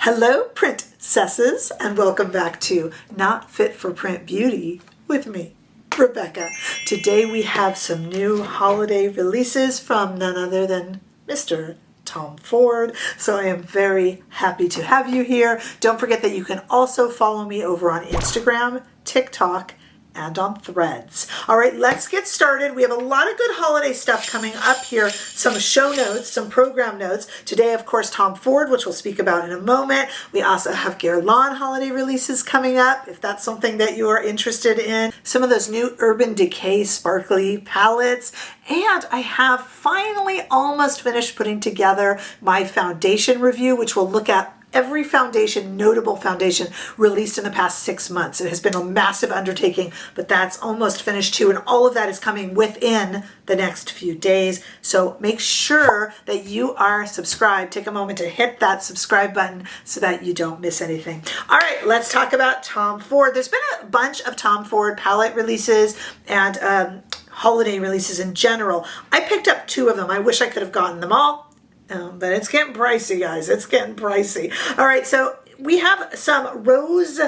Hello, princesses, and welcome back to Not Fit for Print Beauty with me, Rebecca. Today we have some new holiday releases from none other than Mr. Tom Ford. So I am very happy to have you here. Don't forget that you can also follow me over on Instagram, TikTok, and on Threads. All right, let's get started. We have a lot of good holiday stuff coming up here. Some show notes, some program notes. Today, of course, Tom Ford, which we'll speak about in a moment. We also have Guerlain holiday releases coming up, if that's something that you are interested in. Some of those new Urban Decay sparkly palettes. And I have finally almost finished putting together my foundation review, which will look at every foundation, notable foundation released in the past 6 months. It has been a massive undertaking, but that's almost finished too. And all of that is coming within the next few days. So make sure that you are subscribed. Take a moment to hit that subscribe button so that you don't miss anything. All right, let's talk about Tom Ford. There's been a bunch of Tom Ford palette releases and holiday releases in general. I picked up 2 of them. I wish I could have gotten them all. But it's getting pricey, guys. It's getting pricey. All right, so we have some rose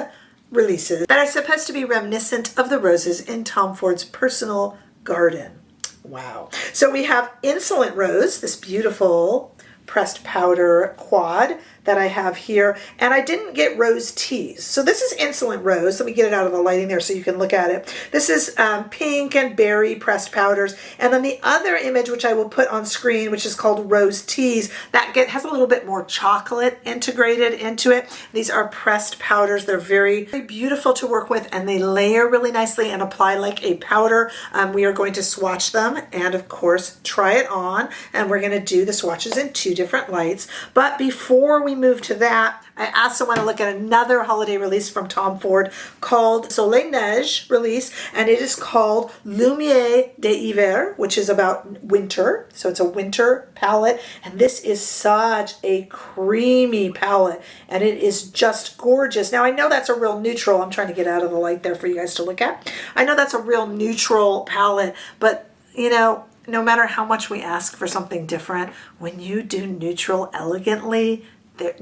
releases that are supposed to be reminiscent of the roses in Tom Ford's personal garden. Wow. So we have Insolent Rose, this beautiful pressed powder quad that I have here, and I didn't get rose teas. So this is Insolent Rose. Let me get it out of the lighting there so you can look at it. This is pink and berry pressed powders, and then the other image, which I will put on screen, which is called Rose Teas, that has a little bit more chocolate integrated into it. These are pressed powders. They're very, very beautiful to work with, and they layer really nicely and apply like a powder. We are going to swatch them and, of course, try it on, and we're going to do the swatches in 2 different lights. But before we move to that, I also want to look at another holiday release from Tom Ford called Soleil Neige release, and it is called Lumière d'Hiver, which is about winter. So it's a winter palette, and this is such a creamy palette, and it is just gorgeous. Now, I know that's a real neutral. I'm trying to get out of the light there for you guys to look at. I know that's a real neutral palette, but, you know, no matter how much we ask for something different, when you do neutral elegantly,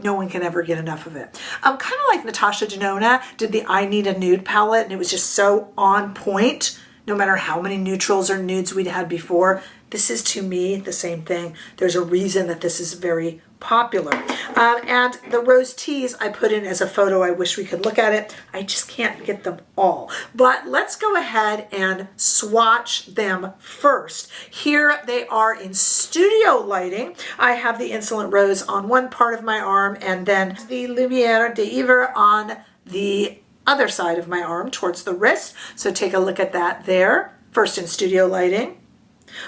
no one can ever get enough of it. Kind of like Natasha Denona did the I Need a Nude palette, and it was just so on point, no matter how many neutrals or nudes we'd had before. This is, to me, the same thing. There's a reason that this is very popular. And the rose teas I put in as a photo. I wish we could look at it. I just can't get them all. But let's go ahead and swatch them first. Here they are in studio lighting. I have the Insolent Rose on one part of my arm, and then the Lumière d'Hiver on the other side of my arm towards the wrist. So take a look at that there. First in studio lighting.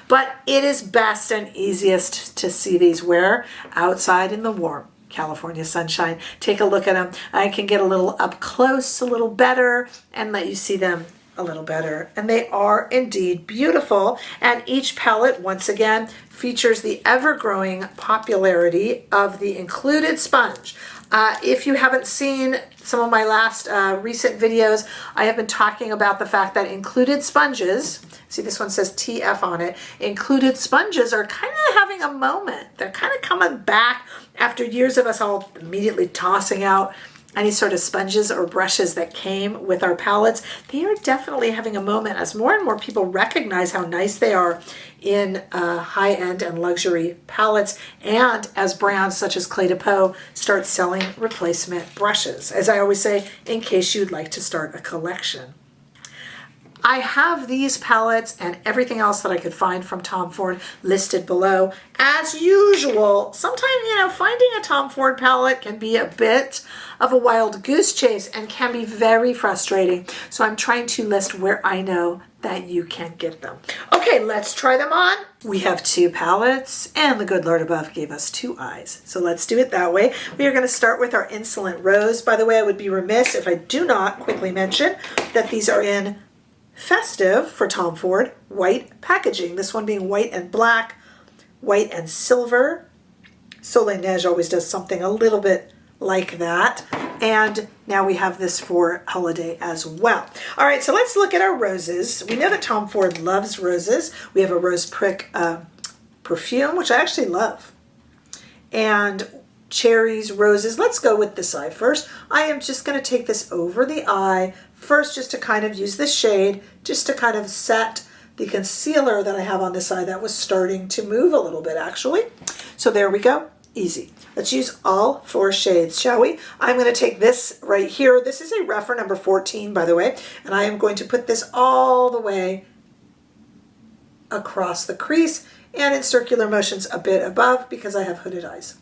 But it is best and easiest to see these where? Outside in the warm California sunshine. Take a look at them. I can get a little up close, a little better, and let you see them a little better. And they are indeed beautiful. And each palette, once again, features the ever-growing popularity of the included sponge. If you haven't seen some of my last recent videos, I have been talking about the fact that included sponges, see this one says TF on it, included sponges are kind of having a moment. They're kind of coming back after years of us all immediately tossing out any sort of sponges or brushes that came with our palettes. They are definitely having a moment as more and more people recognize how nice they are in high-end and luxury palettes, and as brands such as Clé de Peau start selling replacement brushes. As I always say, in case you'd like to start a collection. I have these palettes and everything else that I could find from Tom Ford listed below. As usual, sometimes, finding a Tom Ford palette can be a bit of a wild goose chase and can be very frustrating. So I'm trying to list where I know that you can get them. Okay, let's try them on. We have 2 palettes, and the good Lord above gave us 2 eyes. So let's do it that way. We are going to start with our Insolent Rose. By the way, I would be remiss if I do not quickly mention that these are in festive for Tom Ford white packaging. This one being white and black, white and silver. Soleil Neige always does something a little bit like that. And now we have this for holiday as well. All right, so let's look at our roses. We know that Tom Ford loves roses. We have a rose prick perfume, which I actually love. And cherries, roses. Let's go with this eye first. I am just going to take this over the eye first, just to kind of use this shade, just to kind of set the concealer that I have on this eye that was starting to move a little bit actually. So there we go, easy. Let's use all 4 shades, shall we? I'm going to take this right here. This is a Rephr number 14, by the way, and I am going to put this all the way across the crease and in circular motions a bit above because I have hooded eyes.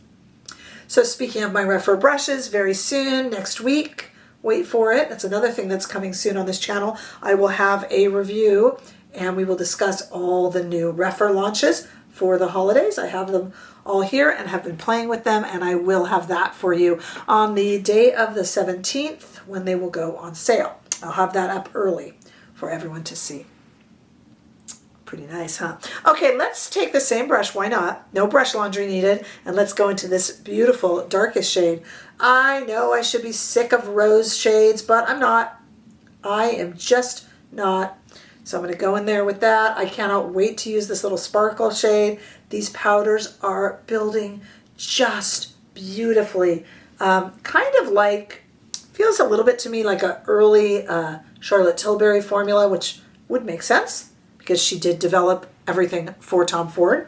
So speaking of my Rephr brushes, very soon, next week, wait for it. That's another thing that's coming soon on this channel. I will have a review and we will discuss all the new Rephr launches for the holidays. I have them all here and have been playing with them, and I will have that for you on the day of the 17th when they will go on sale. I'll have that up early for everyone to see. Pretty nice, huh? Okay, let's take the same brush, why not? No brush laundry needed, and let's go into this beautiful darkest shade. I know I should be sick of rose shades, but I'm not. I am just not. So I'm going to go in there with that. I cannot wait to use this little sparkle shade. These powders are building just beautifully. Kind of like, feels a little bit to me like an early Charlotte Tilbury formula, which would make sense because she did develop everything for Tom Ford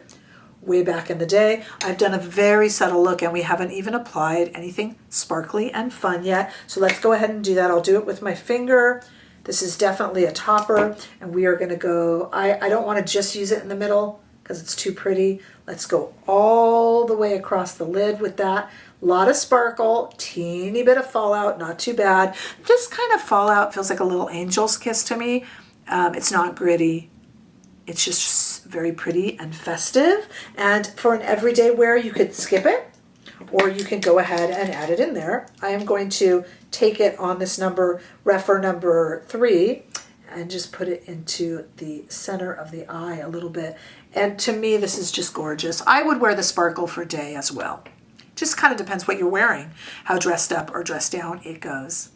way back in the day. I've done a very subtle look and we haven't even applied anything sparkly and fun yet. So let's go ahead and do that. I'll do it with my finger. This is definitely a topper, and we are going to go, I don't want to just use it in the middle because it's too pretty. Let's go all the way across the lid with that. A lot of sparkle, teeny bit of fallout, not too bad. This kind of fallout feels like a little angel's kiss to me. It's not gritty. It's just very pretty and festive. And for an everyday wear, you could skip it, or you can go ahead and add it in there. I am going to take it on this Rephr number 3, and just put it into the center of the eye a little bit. And to me, this is just gorgeous. I would wear the sparkle for day as well. Just kind of depends what you're wearing, how dressed up or dressed down it goes.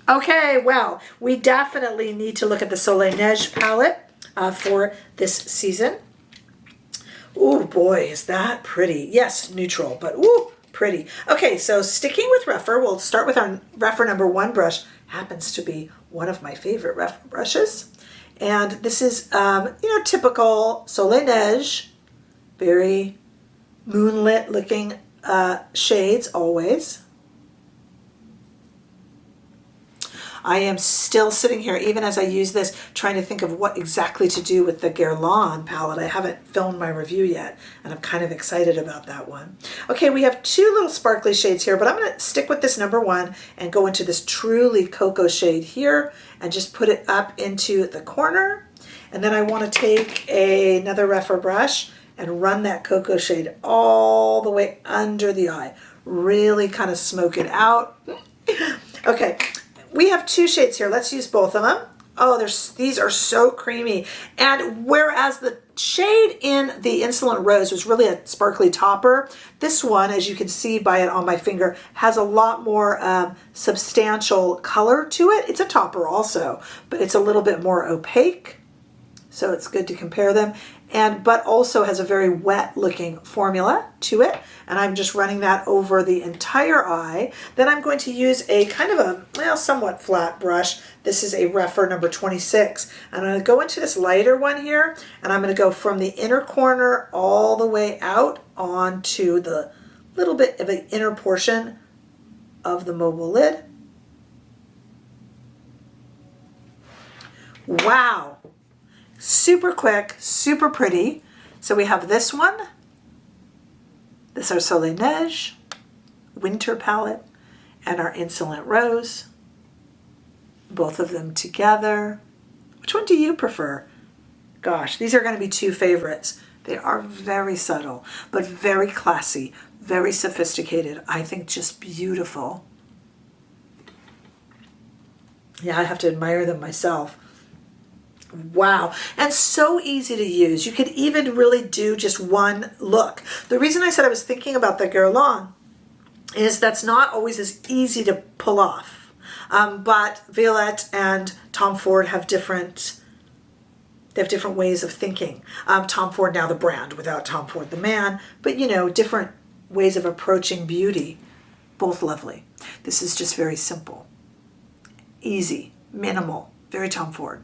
Okay, well, we definitely need to look at the Soleil Neige palette for this season. Oh boy, is that pretty. Yes, neutral, but ooh, pretty. Okay, so sticking with Rephr, we'll start with our Rephr number 1 brush. Happens to be one of my favorite Rephr brushes. And this is, typical Soleil Neige, very moonlit looking shades always. I am still sitting here, even as I use this, trying to think of what exactly to do with the Guerlain palette. I haven't filmed my review yet, and I'm kind of excited about that one. Okay, we have 2 little sparkly shades here, but I'm going to stick with this number 1 and go into this truly cocoa shade here and just put it up into the corner. And then I want to take another Rephr brush and run that cocoa shade all the way under the eye. Really kind of smoke it out. Okay. We have 2 shades here. Let's use both of them. Oh, these are so creamy. And whereas the shade in the Insolent Rose was really a sparkly topper, this one, as you can see by it on my finger, has a lot more substantial color to it. It's a topper also, but it's a little bit more opaque. So it's good to compare them. But also has a very wet looking formula to it. And I'm just running that over the entire eye. Then I'm going to use a kind of a, somewhat flat brush. This is a Rephr number 26. And I'm going to go into this lighter one here, and I'm going to go from the inner corner all the way out onto the little bit of an inner portion of the mobile lid. Wow. Super quick, super pretty. So we have this one. This is our Soleil Neige winter palette and our Insolent Rose. Both of them together. Which one do you prefer? Gosh, these are going to be 2 favorites. They are very subtle, but very classy, very sophisticated. I think just beautiful. Yeah, I have to admire them myself. Wow, and so easy to use. You could even really do just one look. The reason I said I was thinking about the Guerlain is that's not always as easy to pull off. But Violette and Tom Ford have different ways of thinking. Tom Ford now the brand without Tom Ford the man, but different ways of approaching beauty, both lovely. This is just very simple, easy, minimal, very Tom Ford,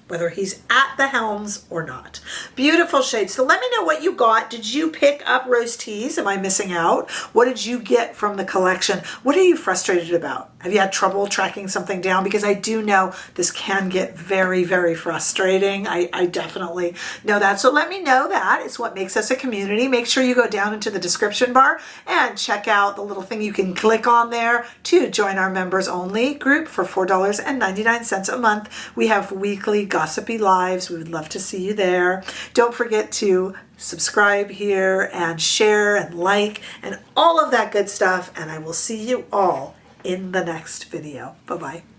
whether he's at the helms or not. Beautiful shades. So let me know what you got. Did you pick up Rose Teas? Am I missing out? What did you get from the collection? What are you frustrated about? Have you had trouble tracking something down? Because I do know this can get very, very frustrating. I definitely know that. So let me know that. It's what makes us a community. Make sure you go down into the description bar and check out the little thing you can click on there to join our members only group for $4.99 a month. We have weekly gossipy lives. We would love to see you there. Don't forget to subscribe here and share and like and all of that good stuff. And I will see you all in the next video. Bye-bye.